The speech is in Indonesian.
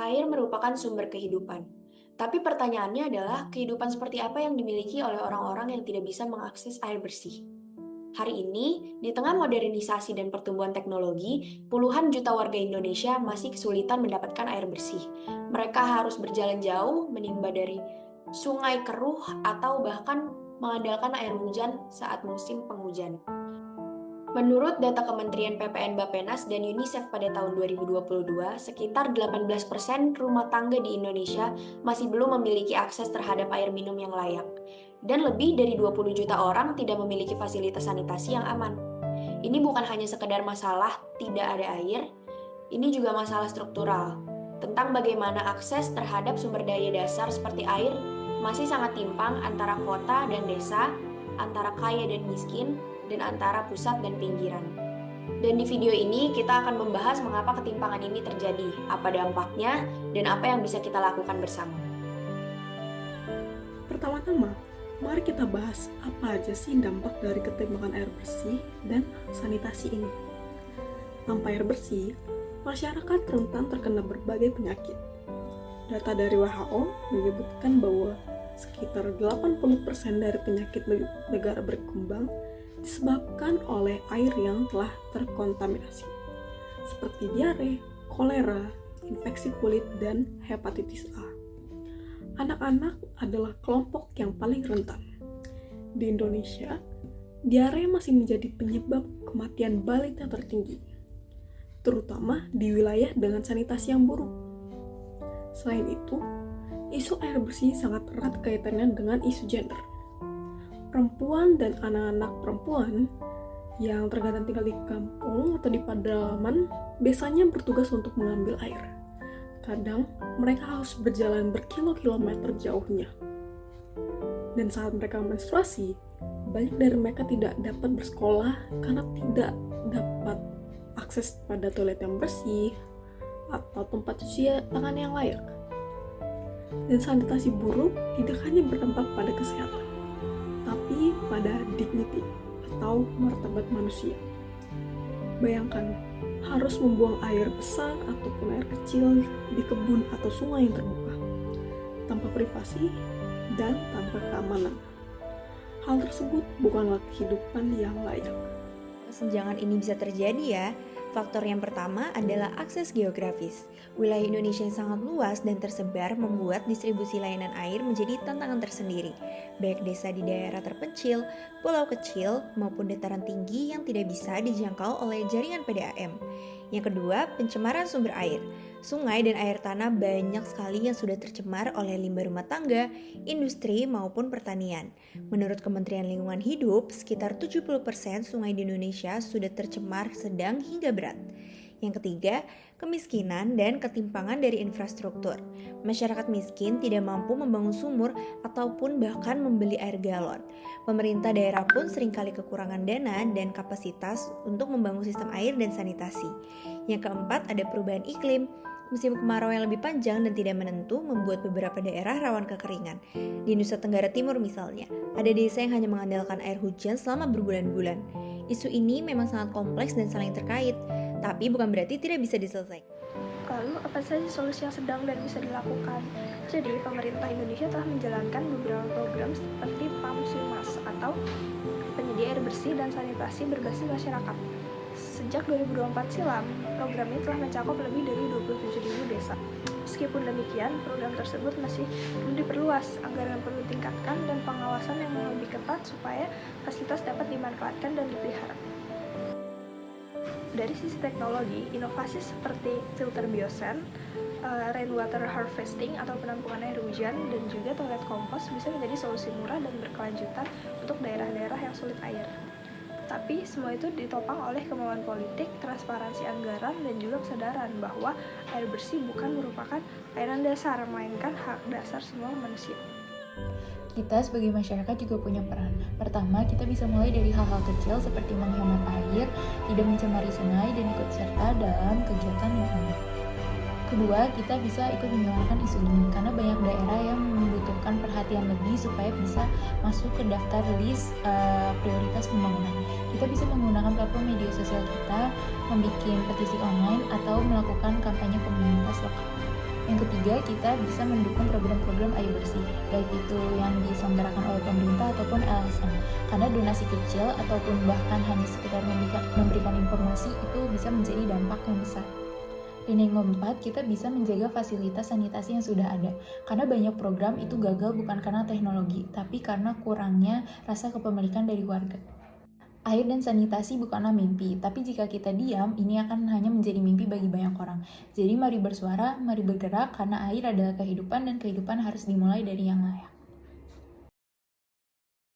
Air merupakan sumber kehidupan. Tapi pertanyaannya adalah, kehidupan seperti apa yang dimiliki oleh orang-orang yang tidak bisa mengakses air bersih? Hari ini, di tengah modernisasi dan pertumbuhan teknologi, puluhan juta warga Indonesia masih kesulitan mendapatkan air bersih. Mereka harus berjalan jauh, menimba dari sungai keruh, atau bahkan mengandalkan air hujan saat musim penghujan. Menurut data Kementerian PPN Bappenas dan UNICEF pada tahun 2022, sekitar 18% rumah tangga di Indonesia masih belum memiliki akses terhadap air minum yang layak. Dan lebih dari 20 juta orang tidak memiliki fasilitas sanitasi yang aman. Ini bukan hanya sekedar masalah tidak ada air, ini juga masalah struktural. Tentang bagaimana akses terhadap sumber daya dasar seperti air masih sangat timpang antara kota dan desa, antara kaya dan miskin, dan antara pusat dan pinggiran. Dan di video ini kita akan membahas mengapa ketimpangan ini terjadi, apa dampaknya, dan apa yang bisa kita lakukan bersama. Pertama-tama, mari kita bahas apa aja sih dampak dari ketimpangan air bersih dan sanitasi ini. Tanpa air bersih, masyarakat rentan terkena berbagai penyakit. Data dari WHO menyebutkan bahwa sekitar 80% dari penyakit negara berkembang disebabkan oleh air yang telah terkontaminasi, seperti diare, kolera, infeksi kulit, dan hepatitis A. Anak-anak adalah kelompok yang paling rentan. Di Indonesia, diare masih menjadi penyebab kematian balita tertinggi, terutama di wilayah dengan sanitasi yang buruk. Selain itu, isu air bersih sangat erat kaitannya dengan isu gender. Perempuan dan anak-anak perempuan yang terkadang tinggal di kampung atau di pedalaman biasanya bertugas untuk mengambil air. Kadang mereka harus berjalan berkilo-kilometer jauhnya. Dan saat mereka menstruasi, banyak dari mereka tidak dapat bersekolah karena tidak dapat akses pada toilet yang bersih atau tempat cuci tangan yang layak. Dan sanitasi buruk tidak hanya berdampak pada kesehatan, tapi pada dignity atau martabat manusia. Bayangkan, harus membuang air besar ataupun air kecil di kebun atau sungai yang terbuka, tanpa privasi dan tanpa keamanan. Hal tersebut bukanlah kehidupan yang layak. Kesenjangan ini bisa terjadi ya. Faktor yang pertama adalah akses geografis. Wilayah Indonesia yang sangat luas dan tersebar membuat distribusi layanan air menjadi tantangan tersendiri. Baik desa di daerah terpencil, pulau kecil, maupun dataran tinggi yang tidak bisa dijangkau oleh jaringan PDAM. Yang kedua, pencemaran sumber air. Sungai dan air tanah banyak sekali yang sudah tercemar oleh limbah rumah tangga, industri, maupun pertanian. Menurut Kementerian Lingkungan Hidup, sekitar 70% sungai di Indonesia sudah tercemar sedang hingga berat. Yang ketiga, kemiskinan dan ketimpangan dari infrastruktur. Masyarakat miskin tidak mampu membangun sumur ataupun bahkan membeli air galon. Pemerintah daerah pun seringkali kekurangan dana dan kapasitas untuk membangun sistem air dan sanitasi. Yang keempat, ada perubahan iklim. Musim kemarau yang lebih panjang dan tidak menentu membuat beberapa daerah rawan kekeringan. Di Nusa Tenggara Timur misalnya, ada desa yang hanya mengandalkan air hujan selama berbulan-bulan. Isu ini memang sangat kompleks dan saling terkait, tapi bukan berarti tidak bisa diselesaikan. Lalu, apa saja solusi yang sedang dan bisa dilakukan? Jadi, pemerintah Indonesia telah menjalankan beberapa program seperti PAMSUMAS atau penyedia air bersih dan sanitasi berbasis masyarakat. Sejak 2024 silam, program ini telah mencakup lebih dari 27.000 desa. Meskipun demikian, program tersebut masih perlu diperluas, anggaran perlu ditingkatkan, dan pengawasan yang lebih ketat supaya fasilitas dapat dimanfaatkan dan dipelihara. Dari sisi teknologi, inovasi seperti filter biosen, rainwater harvesting atau penampungan air hujan, dan juga toilet kompos bisa menjadi solusi murah dan berkelanjutan untuk daerah-daerah yang sulit air. Tapi semua itu ditopang oleh kemauan politik, transparansi anggaran, dan juga kesadaran bahwa air bersih bukan merupakan layanan dasar, melainkan hak dasar semua manusia. Kita sebagai masyarakat juga punya peran. Pertama, kita bisa mulai dari hal-hal kecil seperti menghemat air, tidak mencemari sungai, dan ikut serta dalam kegiatan lingkungan. Kedua, kita bisa ikut menyuarakan isu ini karena banyak daerah yang membutuhkan perhatian lebih supaya bisa masuk ke daftar list prioritas pembangunan. Kita bisa menggunakan platform media sosial kita, membuat petisi online, atau melakukan kampanye komunitas lokal. Yang ketiga, kita bisa mendukung program-program air bersih, baik itu yang diselenggarakan oleh pemerintah ataupun LSM. Karena donasi kecil ataupun bahkan hanya sekedar memberikan informasi itu bisa menjadi dampak yang besar. Dan yang keempat, kita bisa menjaga fasilitas sanitasi yang sudah ada. Karena banyak program itu gagal bukan karena teknologi, tapi karena kurangnya rasa kepemilikan dari warga. Air dan sanitasi bukanlah mimpi, tapi jika kita diam, ini akan hanya menjadi mimpi bagi banyak orang. Jadi mari bersuara, mari bergerak, karena air adalah kehidupan dan kehidupan harus dimulai dari yang layak.